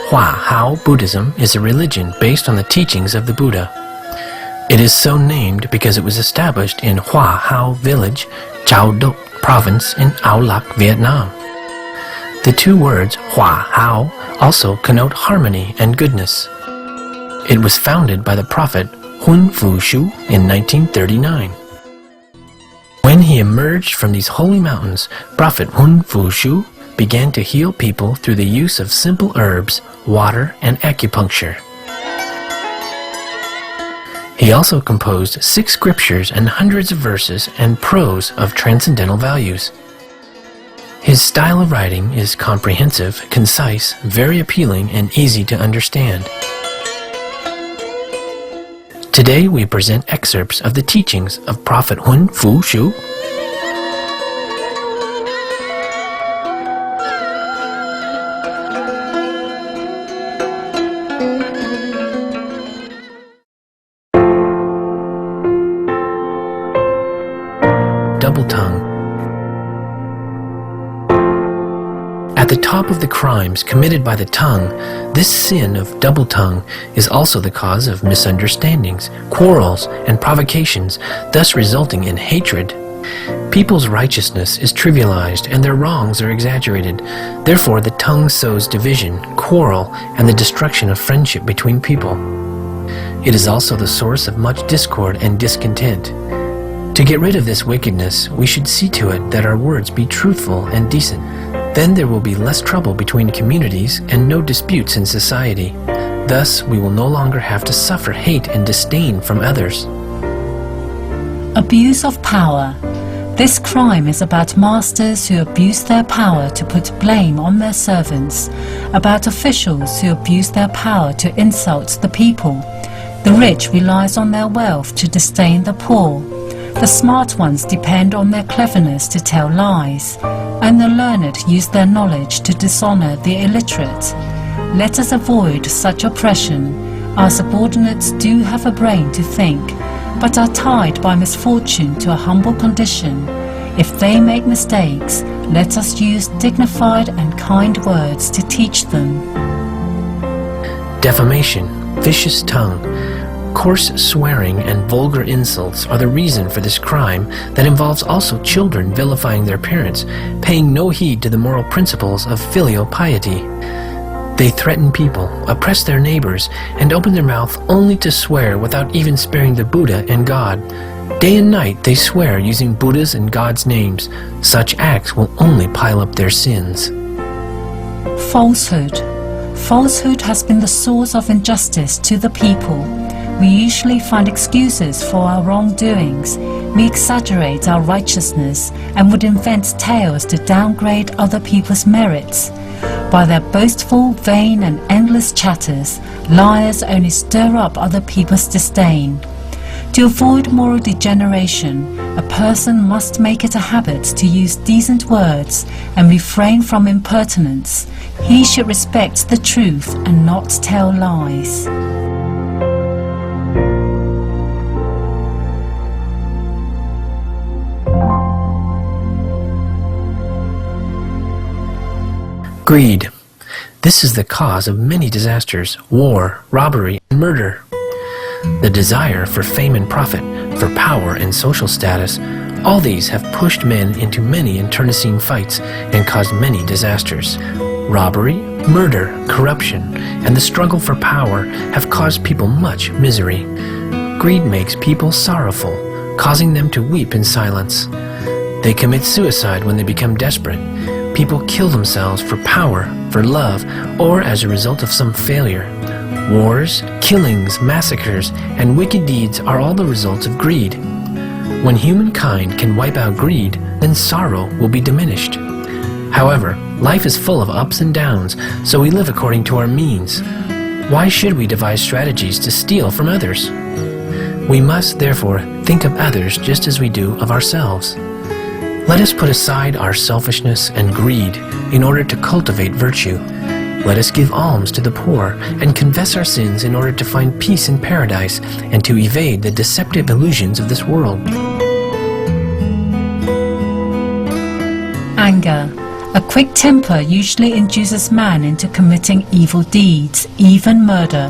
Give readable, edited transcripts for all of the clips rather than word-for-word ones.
Hua-Hao Buddhism is a religion based on the teachings of the Buddha. It is so named because it was established in Hua-Hao village, Chau Dok province in Ao Lac, Vietnam. The two words Hua-Hao also connote harmony and goodness. It was founded by the prophet Hun Fu Shu in 1939. When he emerged from these holy mountains, Prophet Hun Fu Shu began to heal people through the use of simple herbs, water, and acupuncture. He also composed 6 scriptures and hundreds of verses and prose of transcendental values. His style of writing is comprehensive, concise, very appealing, and easy to understand. Today we present excerpts of the teachings of Prophet Hun Fu Shu. Double tongue. At the top of the crimes committed by the tongue, this sin of double tongue is also the cause of misunderstandings, quarrels, and provocations, thus resulting in hatred. People's righteousness is trivialized and their wrongs are exaggerated. Therefore, the tongue sows division, quarrel, and the destruction of friendship between people. It is also the source of much discord and discontent. To get rid of this wickedness, we should see to it that our words be truthful and decent. Then there will be less trouble between communities and no disputes in society. Thus, we will no longer have to suffer hate and disdain from others. Abuse of power. This crime is about masters who abuse their power to put blame on their servants, about officials who abuse their power to insult the people. The rich relies on their wealth to disdain the poor. The smart ones depend on their cleverness to tell lies, and the learned use their knowledge to dishonor the illiterate. Let us avoid such oppression. Our subordinates do have a brain to think, but are tied by misfortune to a humble condition. If they make mistakes, let us use dignified and kind words to teach them. Defamation, vicious tongue. Coarse swearing and vulgar insults are the reason for this crime that involves also children vilifying their parents, paying no heed to the moral principles of filial piety. They threaten people, oppress their neighbors, and open their mouth only to swear without even sparing the Buddha and God. Day and night they swear using Buddha's and God's names. Such acts will only pile up their sins. Falsehood. Falsehood has been the source of injustice to the people. We usually find excuses for our wrongdoings. We exaggerate our righteousness and would invent tales to downgrade other people's merits. By their boastful, vain, and endless chatters, liars only stir up other people's disdain. To avoid moral degeneration, a person must make it a habit to use decent words and refrain from impertinence. He should respect the truth and not tell lies. Greed. This is the cause of many disasters, war, robbery, and murder. The desire for fame and profit, for power and social status, all these have pushed men into many internecine fights and caused many disasters. Robbery, murder, corruption, and the struggle for power have caused people much misery. Greed makes people sorrowful, causing them to weep in silence. They commit suicide when they become desperate. People kill themselves for power, for love, or as a result of some failure. Wars, killings, massacres, and wicked deeds are all the results of greed. When humankind can wipe out greed, then sorrow will be diminished. However, life is full of ups and downs, so we live according to our means. Why should we devise strategies to steal from others? We must, therefore, think of others just as we do of ourselves. Let us put aside our selfishness and greed in order to cultivate virtue. Let us give alms to the poor and confess our sins in order to find peace in paradise and to evade the deceptive illusions of this world. Anger. A quick temper usually induces man into committing evil deeds, even murder.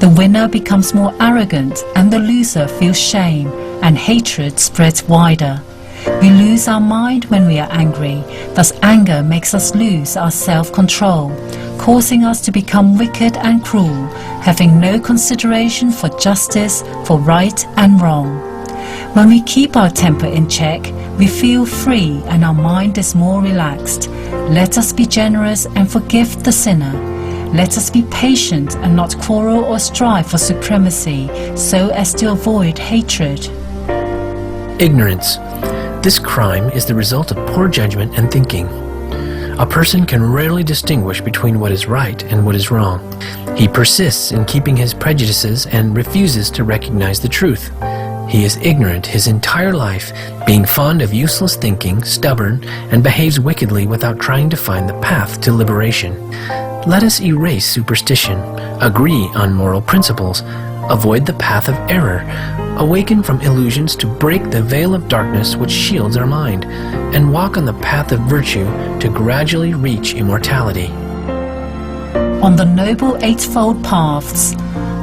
The winner becomes more arrogant and the loser feels shame, and hatred spreads wider. We lose our mind when we are angry, thus anger makes us lose our self-control, causing us to become wicked and cruel, having no consideration for justice, for right and wrong. When we keep our temper in check, we feel free and our mind is more relaxed. Let us be generous and forgive the sinner. Let us be patient and not quarrel or strive for supremacy, so as to avoid hatred. Ignorance. This crime is the result of poor judgment and thinking. A person can rarely distinguish between what is right and what is wrong. He persists in keeping his prejudices and refuses to recognize the truth. He is ignorant his entire life, being fond of useless thinking, stubborn, and behaves wickedly without trying to find the path to liberation. Let us erase superstition, agree on moral principles, avoid the path of error, awaken from illusions to break the veil of darkness which shields our mind, and walk on the path of virtue to gradually reach immortality. On the Noble Eightfold Paths,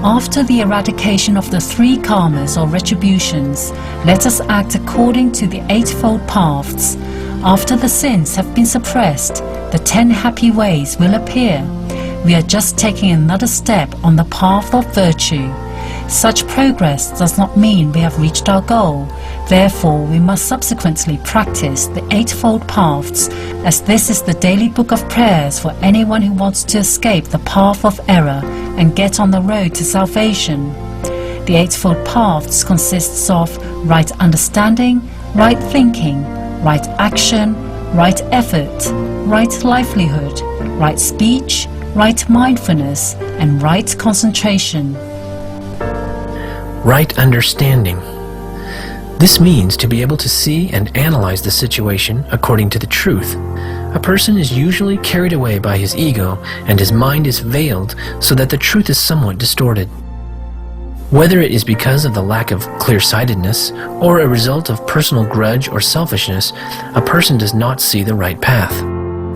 after the eradication of the 3 karmas or retributions, let us act according to the Eightfold Paths. After the sins have been suppressed, the 10 happy ways will appear. We are just taking another step on the path of virtue. Such progress does not mean we have reached our goal. Therefore, we must subsequently practice the Eightfold Paths, as this is the daily book of prayers for anyone who wants to escape the path of error and get on the road to salvation. The Eightfold Paths consists of right understanding, right thinking, right action, right effort, right livelihood, right speech, right mindfulness, and right concentration. Right understanding. This means to be able to see and analyze the situation according to the truth. A person is usually carried away by his ego, and his mind is veiled so that the truth is somewhat distorted. Whether it is because of the lack of clear-sightedness or a result of personal grudge or selfishness, a person does not see the right path.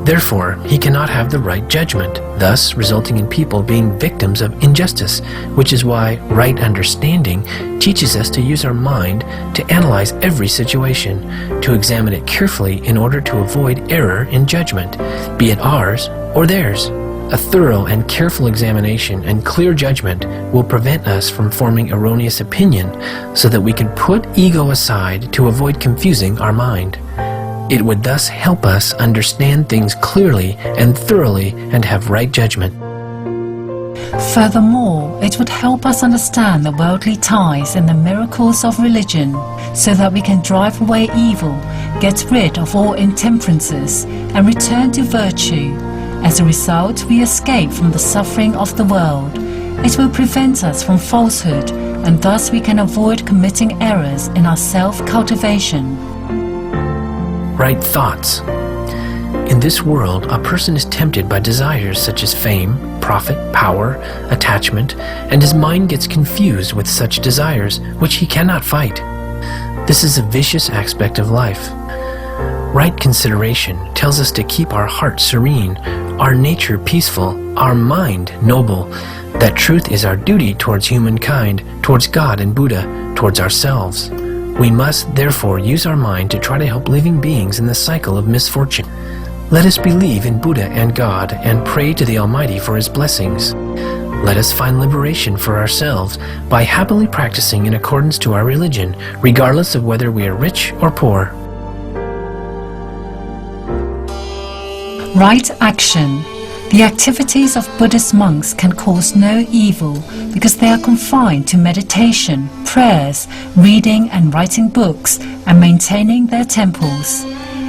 Therefore, he cannot have the right judgment, thus resulting in people being victims of injustice, which is why right understanding teaches us to use our mind to analyze every situation, to examine it carefully in order to avoid error in judgment, be it ours or theirs. A thorough and careful examination and clear judgment will prevent us from forming erroneous opinion so that we can put ego aside to avoid confusing our mind. It would thus help us understand things clearly and thoroughly and have right judgment. Furthermore, it would help us understand the worldly ties and the miracles of religion, so that we can drive away evil, get rid of all intemperances, and return to virtue. As a result, we escape from the suffering of the world. It will prevent us from falsehood, and thus we can avoid committing errors in our self-cultivation. Right thoughts. In this world, a person is tempted by desires such as fame, profit, power, attachment, and his mind gets confused with such desires which he cannot fight. This is a vicious aspect of life. Right consideration tells us to keep our heart serene, our nature peaceful, our mind noble, that truth is our duty towards humankind, towards God and Buddha, towards ourselves. We must therefore use our mind to try to help living beings in the cycle of misfortune. Let us believe in Buddha and God and pray to the Almighty for His blessings. Let us find liberation for ourselves by happily practicing in accordance to our religion, regardless of whether we are rich or poor. Right action. The activities of Buddhist monks can cause no evil because they are confined to meditation, prayers, reading and writing books, and maintaining their temples.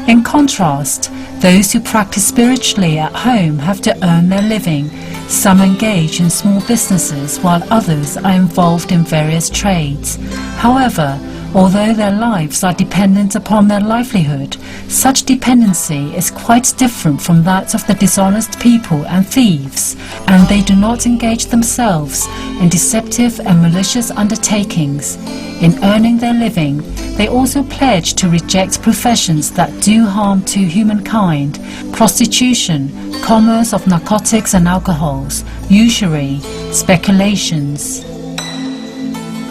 In contrast, those who practice spiritually at home have to earn their living. Some engage in small businesses while others are involved in various trades. However, Although their lives are dependent upon their livelihood, such dependency is quite different from that of the dishonest people and thieves, and they do not engage themselves in deceptive and malicious undertakings. In earning their living, they also pledge to reject professions that do harm to humankind: prostitution, commerce of narcotics and alcohols, usury, speculations.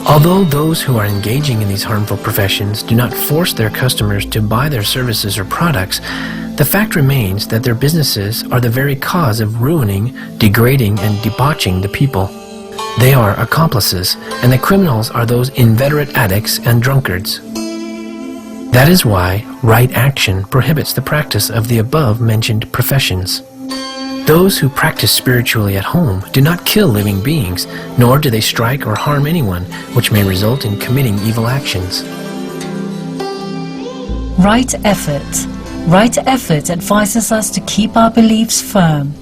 Although those who are engaging in these harmful professions do not force their customers to buy their services or products, the fact remains that their businesses are the very cause of ruining, degrading, and debauching the people. They are accomplices, and the criminals are those inveterate addicts and drunkards. That is why right action prohibits the practice of the above-mentioned professions. Those who practice spiritually at home do not kill living beings, nor do they strike or harm anyone, which may result in committing evil actions. Right effort. Right effort advises us to keep our beliefs firm.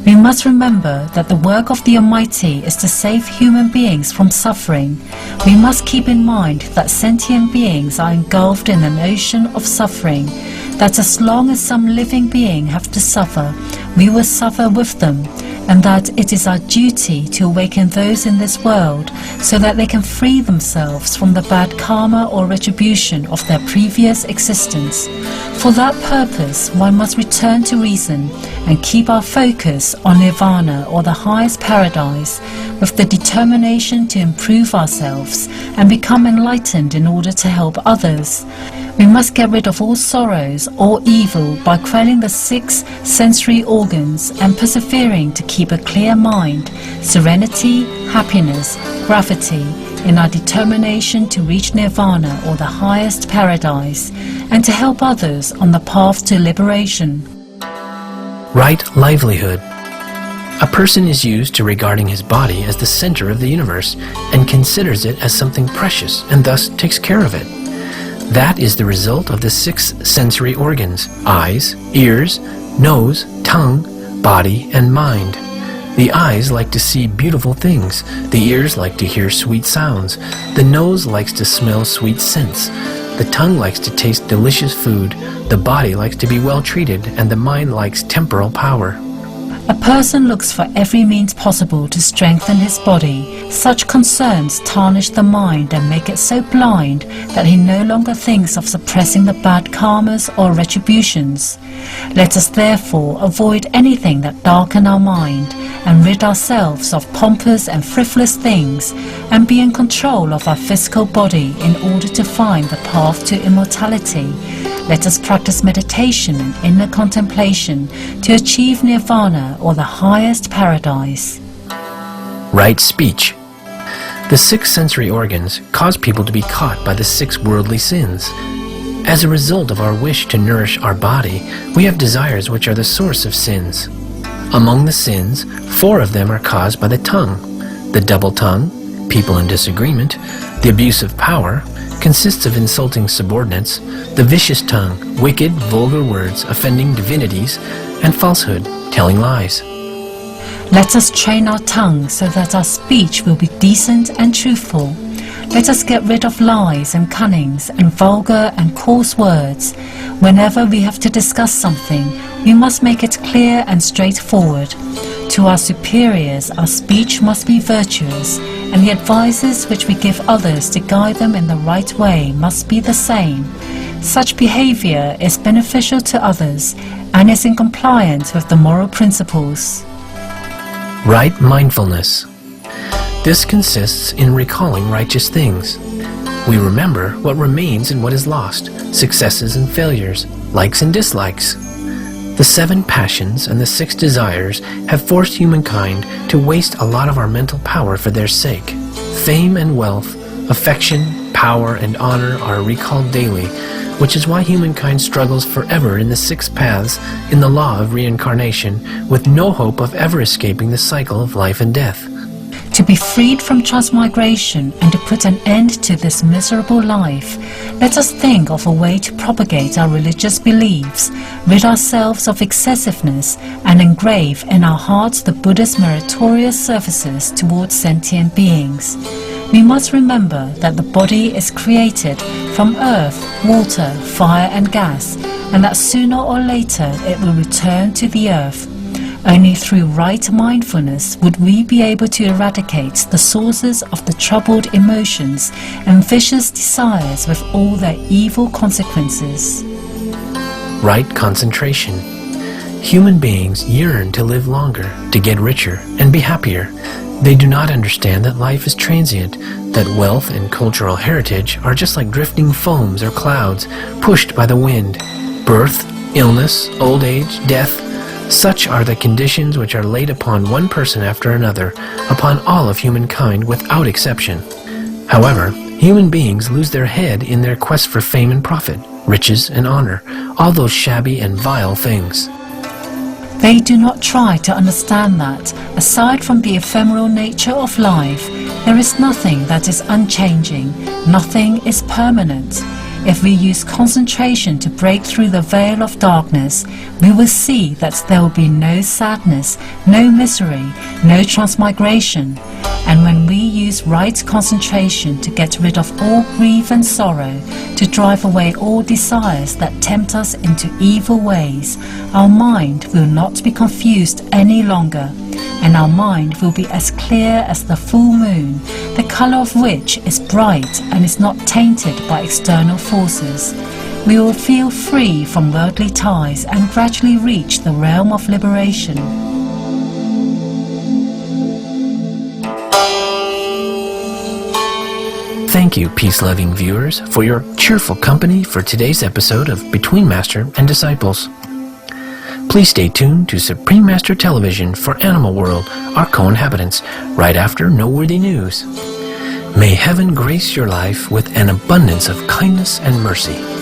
We must remember that the work of the Almighty is to save human beings from suffering. We must keep in mind that sentient beings are engulfed in an ocean of suffering, that as long as some living being have to suffer, we will suffer with them, and that it is our duty to awaken those in this world so that they can free themselves from the bad karma or retribution of their previous existence. For that purpose, one must return to reason and keep our focus on nirvana, or the highest paradise, with the determination to improve ourselves and become enlightened in order to help others. We must get rid of all sorrows or evil by quelling the 6 sensory organs and persevering to keep a clear mind, serenity, happiness, gravity, in our determination to reach nirvana, or the highest paradise, and to help others on the path to liberation. Right livelihood. A person is used to regarding his body as the center of the universe and considers it as something precious and thus takes care of it. That is the result of the 6 sensory organs: eyes, ears, nose, tongue, body, and mind. The eyes like to see beautiful things, the ears like to hear sweet sounds, the nose likes to smell sweet scents, the tongue likes to taste delicious food, the body likes to be well treated, and the mind likes temporal power. A person looks for every means possible to strengthen his body. Such concerns tarnish the mind and make it so blind that he no longer thinks of suppressing the bad karmas or retributions. Let us therefore avoid anything that darken our mind and rid ourselves of pompous and frivolous things, and be in control of our physical body in order to find the path to immortality. Let us practice meditation and inner contemplation to achieve nirvana, or the highest paradise. Right speech. The 6 sensory organs cause people to be caught by the 6 worldly sins. As a result of our wish to nourish our body, we have desires which are the source of sins. Among the sins, 4 of them are caused by the tongue: the double tongue, people in disagreement; the abuse of power, consists of insulting subordinates; the vicious tongue, wicked, vulgar words, offending divinities; and falsehood, telling lies. Let us train our tongue so that our speech will be decent and truthful. Let us get rid of lies and cunnings and vulgar and coarse words. Whenever we have to discuss something, we must make it clear and straightforward. To our superiors, our speech must be virtuous, and the advices which we give others to guide them in the right way must be the same. Such behavior is beneficial to others and is in compliance with the moral principles. Right mindfulness. This consists in recalling righteous things. We remember what remains and what is lost, successes and failures, likes and dislikes. The 7 passions and the 6 desires have forced humankind to waste a lot of our mental power for their sake. Fame and wealth, affection, power, and honor are recalled daily, which is why humankind struggles forever in the 6 paths in the law of reincarnation, with no hope of ever escaping the cycle of life and death. To be freed from transmigration and to put an end to this miserable life, let us think of a way to propagate our religious beliefs, rid ourselves of excessiveness, and engrave in our hearts the Buddha's meritorious services towards sentient beings. We must remember that the body is created from earth, water, fire and gas, and that sooner or later it will return to the earth. Only through right mindfulness would we be able to eradicate the sources of the troubled emotions and vicious desires with all their evil consequences. Right concentration. Human beings yearn to live longer, to get richer, and be happier. They do not understand that life is transient, that wealth and cultural heritage are just like drifting foams or clouds pushed by the wind. Birth, illness, old age, death, such are the conditions which are laid upon one person after another, upon all of humankind without exception. However, human beings lose their head in their quest for fame and profit, riches and honor, all those shabby and vile things. They do not try to understand that, aside from the ephemeral nature of life, there is nothing that is unchanging, nothing is permanent. If we use concentration to break through the veil of darkness, we will see that there will be no sadness, no misery, no transmigration. And when we use right concentration to get rid of all grief and sorrow, to drive away all desires that tempt us into evil ways, our mind will not be confused any longer, and our mind will be as clear as the full moon, the color of which is bright and is not tainted by external forces. We will feel free from worldly ties and gradually reach the realm of liberation. Thank you, peace-loving viewers, for your cheerful company for today's episode of Between Master and Disciples. Please stay tuned to Supreme Master Television for Animal World, our co-inhabitants, right after Noteworthy News. May heaven grace your life with an abundance of kindness and mercy.